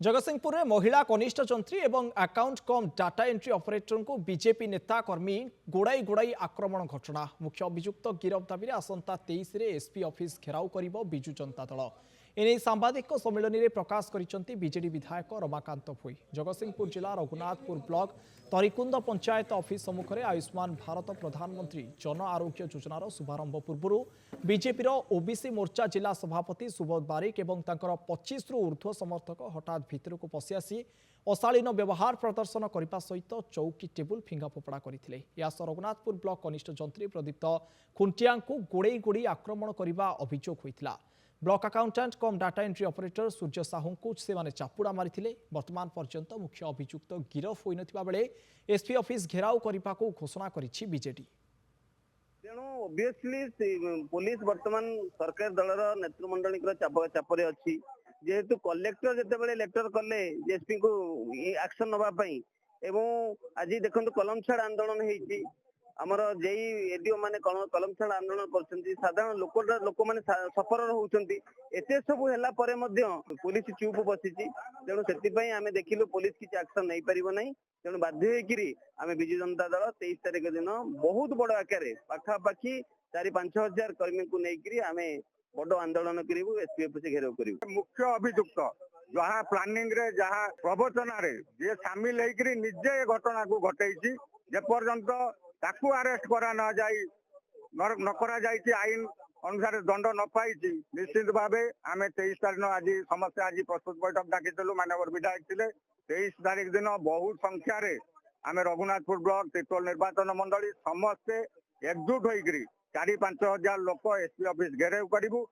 जगतसिंहपुर में महिला कनिष्ठ जंत्री एवं अकाउंट कम डाटा एंट्री ऑपरेटर को बीजेपी नेता कर्मी गोड़ाई गोड़ाई आक्रमण घटना मुख्य अभियुक्त गिरफ दाबी आसंता 23 रे एसपी ऑफिस घेराव करिबो बिजु जनता दल एने सांबादिक सम्मेलन में प्रकाश करिसंती बीजेडी विधायक रमाकांत भोई। जगतसिंहपुर जिला रघुनाथपुर ब्लॉक तरिकुंद पंचायत ऑफिस सम्मुख में आयुष्मान भारत प्रधानमंत्री जन आरोग्य योजनार शुभारंभ पूर्व बीजेपी ओबीसी मोर्चा जिला सभापति सुबोध बारिक और 25 रु ऊर्ध्व समर्थक हठात भितर को पशि आसी अशालीन व्यवहार प्रदर्शन करने सहित चौकी टेबुल फिंगा फोपड़ा करते रघुनाथपुर ब्लॉक कनिष्ठ जंत्री प्रदीप्त खुंटिया गोड़े गोड़ी आक्रमण करने अभियोग होता। Block accountant cum data entry operator Surya Sahu को से चापुड़ा मारी वर्तमान पर्यंत मुख्य अभियुक्त गिरफ हो बेले एसपी ऑफिस घेराव करने को घोषणा करिछि बीजेडी। तेणु ओबियसली पुलिस वर्तमान सरकार दलर नेतृमंडली चापर अच्छी जेहेतु कलेक्टर जिते लेटर कले एसपी को एक्शन नापी आज देखो कलम छाड़ आंदोलन होती आमर जेई एडीओ माने कलम छाड़ आंदोलन कर साधारण लोक मैंने सफर होती एत सब है पुलिस चुप बसी तेणु से आम देखिलु पुलिस किसी एक्शन नहीं पार ना तेणु बाध्य आम विजु जनता दल 23 तारिख दिन बहुत बड़ आकार पाखापाखि 4-5 हजार कर्मी को लेकर आम बड़ आंदोलन करूँ एसपीएफ से घेराव कर मुख्य अभियुक्त जहाँ प्लानिंग रे जहाँ प्रवचन जे सामिल होकर निजे घटना को घटई जेपर्यंत ताकू अरेस्ट करा न जाई न करा जाई आईन अनुसार दंड न पाई निश्चित भाव आम 23 तारीख आज समस्त आज प्रस्तुत बैठक डाकिलु मानवर विधायक थे 23 तारीख दिन बहुत संख्यार आम रघुनाथपुर ब्लॉक तिर्तोल निर्वाचन मंडली समस्ते एकजुट होकर 4-5 हजार लोक एसपी ऑफिस घेराव करूँ